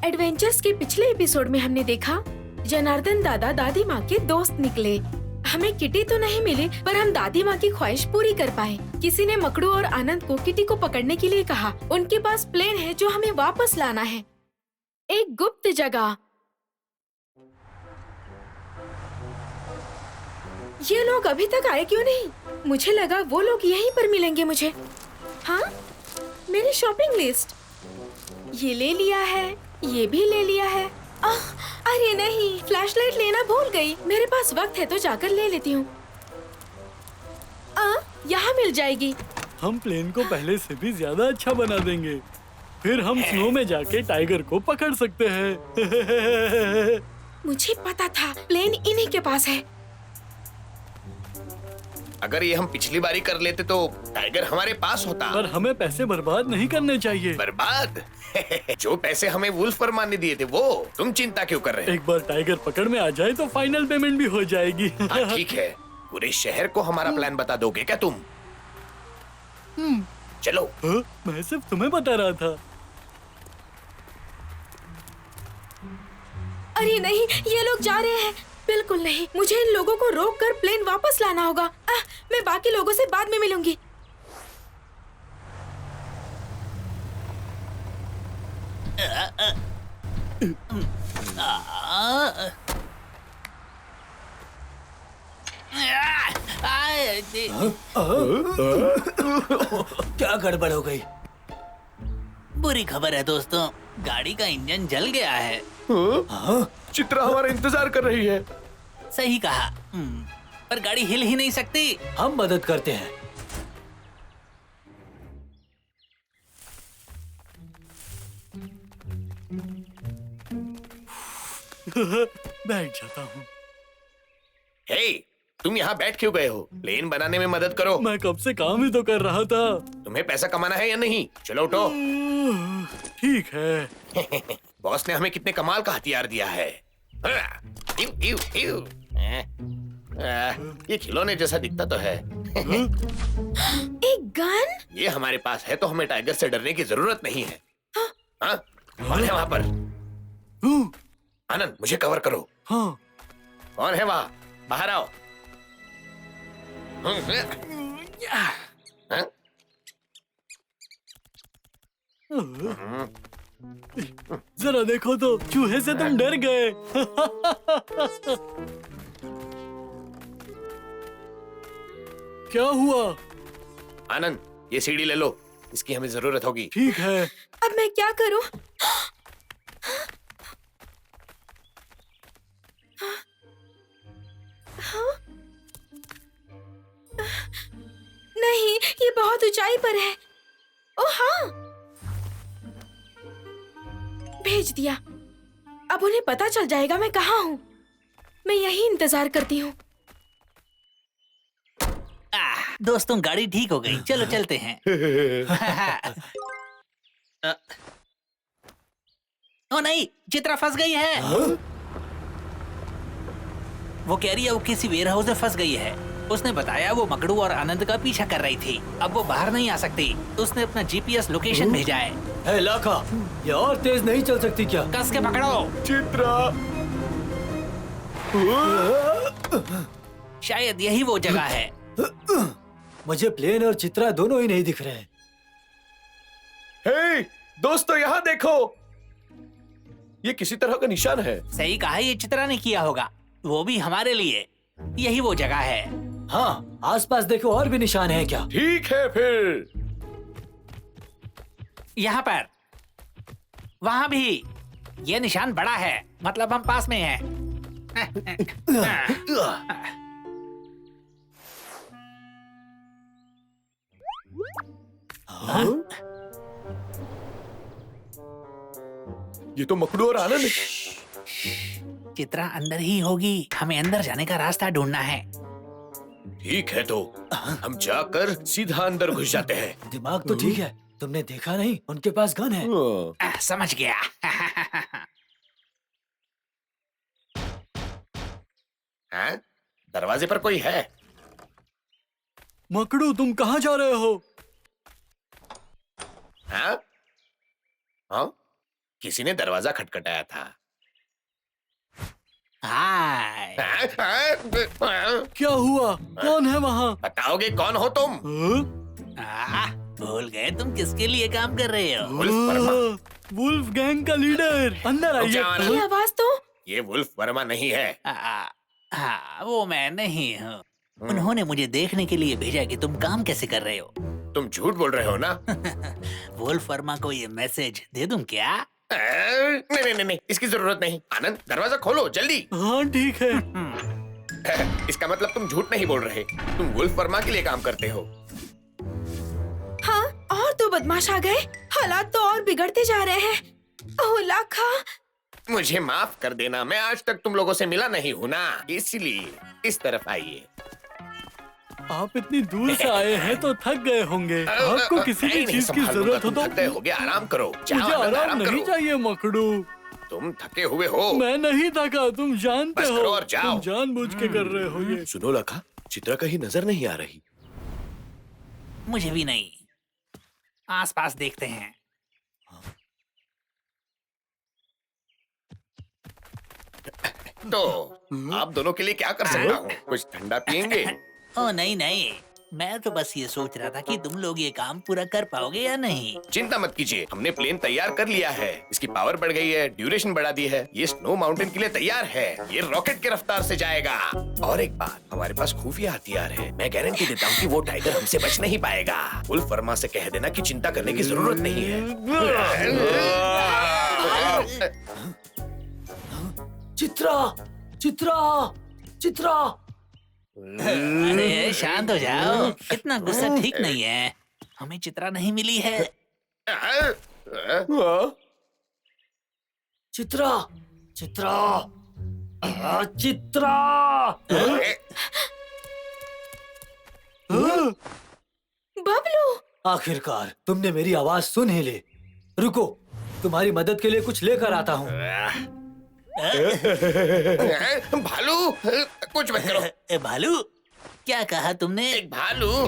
Adventures के पिछले episode में हमने देखा जनार्दन दादा दादी माँ के दोस्त निकले। हमें किटी तो नहीं मिली, पर हम दादी माँ की ख्वाहिश पूरी कर पाए। किसी ने मकड़ू और आनंद को किटी को पकड़ने के लिए कहा। उनके पास प्लेन है जो हमें वापस लाना है, एक गुप्त जगह। ये लोग अभी तक आए क्यों नहीं? मुझे लगा वो लोग यहीं पर मिलेंगे मुझे। हाँ, मेरी शॉपिंग लिस्ट ये ले लिया है, ये भी ले लिया है। अरे नहीं, फ्लैशलाइट लेना भूल गई। मेरे पास वक्त है तो जाकर ले लेती हूँ। यहाँ मिल जाएगी। हम प्लेन को पहले से भी ज्यादा अच्छा बना देंगे, फिर हम स्नो में जाके टाइगर को पकड़ सकते हैं। मुझे पता था प्लेन इन्हीं के पास है। अगर ये हम पिछली बारी कर लेते तो टाइगर हमारे पास होता। पर हमें पैसे बर्बाद नहीं करने चाहिए। बर्बाद? जो पैसे हमें वुल्फ पर मारने दिए थे वो तुम चिंता क्यों कर रहे हो? एक बार टाइगर पकड़ में आ जाए तो फाइनल पेमेंट भी हो जाएगी। हाँ ठीक है, पूरे शहर को हमारा प्लान बता दोगे क्या तुम? चलो। मैं सिर्फ तुम्हें बता रहा था। अरे नहीं, ये लोग जा रहे हैं। बिल्कुल नहीं, मुझे इन लोगों को रोककर प्लेन वापस लाना होगा। मैं बाकी लोगों से बाद में मिलूंगी। क्या गड़बड़ हो गई? बुरी खबर है दोस्तों, गाड़ी का इंजन जल गया है। चित्रा हमारा इंतजार कर रही है। सही कहा, पर गाड़ी हिल ही नहीं सकती। हम मदद करते हैं। बैठ जाता हूँ। हे, तुम यहाँ बैठ क्यों गए हो? प्लेन बनाने में मदद करो। मैं कब से काम ही तो कर रहा था। तुम्हें पैसा कमाना है या नहीं? चलो उठो। ठीक है। बॉस ने हमें कितने कमाल का हथियार दिया है। इव, इव, इव। ये खिलौने जैसा दिखता तो है। एक गन? ये हमारे पास है तो हमें टाइगर से डरने की जरूरत नहीं है। हाँ? कौन है वहाँ पर? आनंद, मुझे कवर करो। हाँ। कौन है वहाँ? बाहर आओ। हाँ? जरा देखो तो, चूहे से तुम डर गए। क्या हुआ? आनंद, ये सीढ़ी ले लो, इसकी हमें जरूरत होगी। ठीक है। अब मैं क्या करूं? नहीं, ये बहुत ऊंचाई पर है। ओह हाँ, भेज दिया। अब उन्हें पता चल जाएगा मैं कहाँ हूँ। मैं यही इंतजार करती हूँ। दोस्तों, गाड़ी ठीक हो गई, चलो चलते हैं। ओ नहीं, चित्रा फंस गई है। वो कह रही है वो किसी वेयर हाउस में फंस गई है। उसने बताया वो मकड़ू और आनंद का पीछा कर रही थी। अब वो बाहर नहीं आ सकती। उसने अपना जीपीएस लोकेशन भेजा है। हे लाखा, ये और तेज नहीं चल सकती क्या? कस के पकड़ो। चित्रा, शायद यही वो जगह है। मुझे प्लेन और चित्रा दोनों ही नहीं दिख रहे हैं। हे, दोस्तों यहाँ देखो, ये किसी तरह का निशान है। सही कहा, ये चित्रा ने किया होगा, वो भी हमारे लिए। यही वो जगह है। हाँ, आसपास देखो, और भी निशान है क्या? ठीक है फिर। यहाँ पर, वहाँ भी। ये निशान बड़ा है, मतलब हम पास में हैं। ये तो मकड़ू और आनंद है। चित्रा अंदर ही होगी, हमें अंदर जाने का रास्ता ढूंढना है। ठीक है, तो हम जाकर सीधा अंदर घुस जाते हैं। दिमाग तो ठीक है, तुमने देखा नहीं उनके पास गन है। समझ गया। हाँ? दरवाजे पर कोई है? मकड़ू, तुम कहाँ जा रहे हो? हाँ? हाँ? किसी ने दरवाजा खटखटाया था। हाय। क्या हुआ? कौन है वहाँ? बताओगे कौन हो तुम? भूल गए तुम किसके लिए काम कर रहे हो? वुल्फ वर्मा। वुल्फ गैंग का लीडर। अंदर रुक जाओ, आइए। आनंद। ये आवाज तो ये वुल्फ वर्मा नहीं है। हाँ, वो मैं नहीं हूँ। उन्होंने मुझे देखने के लिए भेजा कि तुम काम कैसे कर रहे हो। तुम झूठ बोल रहे हो ना? वुल्फ वर्मा को ये मैसेज दे दूं क्या? नहीं नहीं नहीं, इसकी जरूरत नहीं। आनंद, दरवाजा खोलो जल्दी। हाँ ठीक है। इसका मतलब तुम झूठ नहीं बोल रहे। तुम वुल्फ वर्मा के लिए काम करते हो। हाँ, और तो बदमाश आ गए। हालात तो और बिगड़ते जा रहे हैं। ओह लाखा, मुझे माफ कर देना, मैं आज तक तुम लोगों से मिला नहीं हूँ ना, इसलिए इस तरफ आइए। आप इतनी दूर से आए हैं तो थक गए होंगे। आपको किसी भी चीज की जरूरत हो तो थक गए होगे, आराम करो। जाओ, मुझे आनंद, आराम नहीं करो। चाहिए मकड़ू। तुम थके हुए हो। मैं नहीं थका, तुम जानते बस हो। करो और जाओ। तुम जानबूझ के कर रहे हो ये। सुनो लखा, चित्रा कहीं नजर नहीं आ रही। मुझे भी नहीं। आसपास देखते हैं। तो आप दोनों के लिए क्या कर सकता हूँ? कुछ ठंडा पियेंगे? ओ नहीं नहीं, मैं तो बस ये सोच रहा था कि तुम लोग ये काम पूरा कर पाओगे या नहीं। चिंता मत कीजिए, हमने प्लेन तैयार कर लिया है। इसकी पावर बढ़ गई है, ड्यूरेशन बढ़ा दी है। ये स्नो माउंटेन के लिए तैयार है। ये रॉकेट की रफ्तार से जाएगा। और एक बात, हमारे पास खुफिया हथियार है। मैं गारंटी देता हूँ कि वो टाइगर हमसे बच नहीं पाएगा। वुल्फ वर्मा से कह देना कि चिंता करने की जरूरत नहीं है। चित्रा, चित्रा, चित्रा। अरे शांत हो जाओ, इतना गुस्सा ठीक नहीं है। हमें चित्रा नहीं मिली है। चित्रा, चित्रा, चित्रा। बबलू, आखिरकार तुमने मेरी आवाज सुन ही ली। रुको, तुम्हारी मदद के लिए कुछ लेकर आता हूँ। भालू, कुछ मत करो। भालू, क्या कहा तुमने? एक भालू।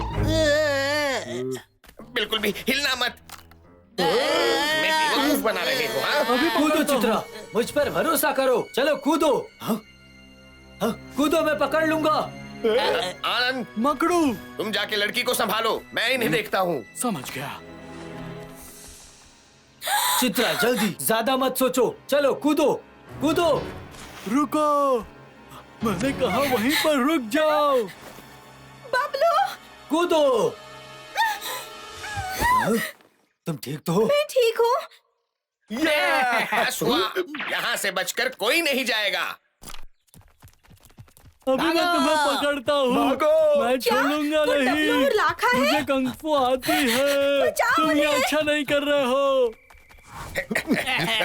बिल्कुल भी हिलना मत। मैं बेवकूफ बना रहे हो। हाँ? अभी कूदो चित्रा, मुझ पर भरोसा करो। चलो कूदो। हाँ? हाँ? कूदो, मैं पकड़ लूंगा। आनंद, मकड़ू। तुम जाके लड़की को संभालो, मैं इन्हें देखता हूँ। समझ गया। चित्रा जल्दी, ज्यादा मत सोचो। चलो कूदो, कूदो। रुको, मैंने कहा वहीं पर रुक जाओ। बबलू, कूदो। हाँ? तुम ठीक तो हो? मैं ठीक हूँ। बस हुआ, यहाँ से बचकर कोई नहीं जाएगा। अभी मैं तुम्हें पकड़ता हूँ। मैं छोड़ूंगा वो नहीं। डब्लू और लाखा है? मुझे कंग फू आती है। बचाओ तुम ये उन्हें। अच्छा नहीं कर रहे हो।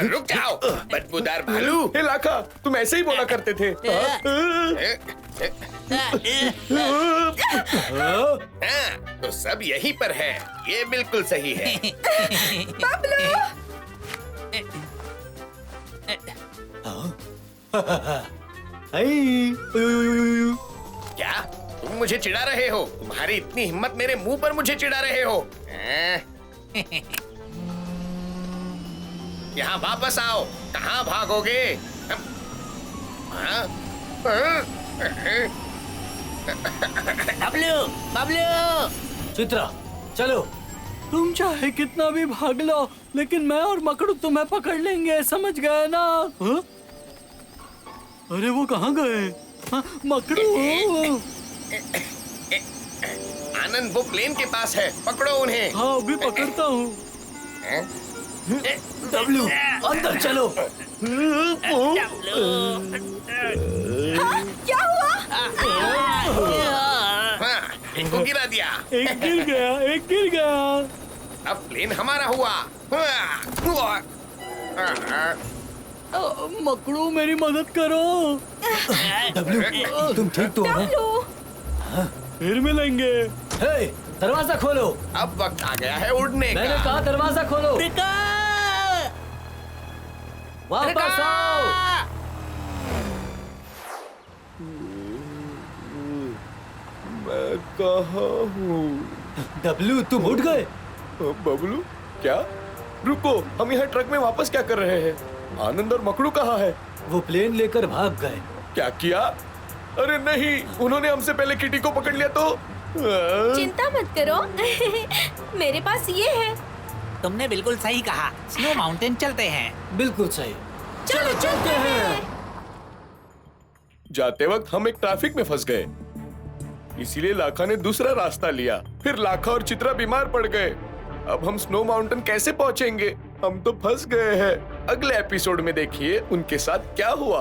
रुक जाओ, बदबूदार भालू। लाखा, तुम ऐसे ही बोला करते थे। हाँ, तो सब यहीं पर है। ये बिल्कुल सही है। क्या तुम मुझे चिढ़ा रहे हो? तुम्हारी इतनी हिम्मत मेरे मुंह पर मुझे चिढ़ा रहे हो? यहाँ वापस आओ। कहाँ भागोगे? हाँ? बबलू, बबलू। चित्रा चलो। तुम चाहे कितना भी भाग लो, लेकिन मैं और मकड़ू तुम्हें पकड़ लेंगे, समझ गए ना? हाँ? अरे वो कहाँ गए? हाँ, मकड़ू। आनंद, वो प्लेन के पास है, पकड़ो उन्हें। हाँ अभी पकड़ता हूँ। डब्लू, अंदर चलो। क्या हुआ? हाँ, इनको गिरा दिया। एक गिर गया, एक गिर गया। अब प्लेन हमारा हुआ। मकड़ू मेरी मदद करो। डब्लू, तुम ठीक तो हो ना? बबलू, फिर मिलेंगे। हे, दरवाजा खोलो। अब वक्त आ गया है उड़ने मैंने का। कहा दरवाजा खोलो। रुको! वापस आओ। मैं कहाँ हूँ? डब्लू, तुम उठ गए? बबलू, क्या? रुको, हम यहाँ ट्रक में वापस क्या कर रहे हैं? आनंद और मकड़ू कहाँ है? वो प्लेन लेकर भाग गए। क्या किया? अरे नहीं, उन्होंने हमसे पहले किटी को पकड़ लिया तो। चिंता मत करो मेरे पास ये है। तुमने बिल्कुल सही कहा, स्नो माउंटेन चलते हैं। बिल्कुल सही। चलो चलते हैं। जाते वक्त हम एक ट्रैफिक में फंस गए, इसीलिए लाखा ने दूसरा रास्ता लिया। फिर लाखा और चित्रा बीमार पड़ गए। अब हम स्नो माउंटेन कैसे पहुंचेंगे? हम तो फंस गए हैं। अगले एपिसोड में देखिए उनके साथ क्या हुआ।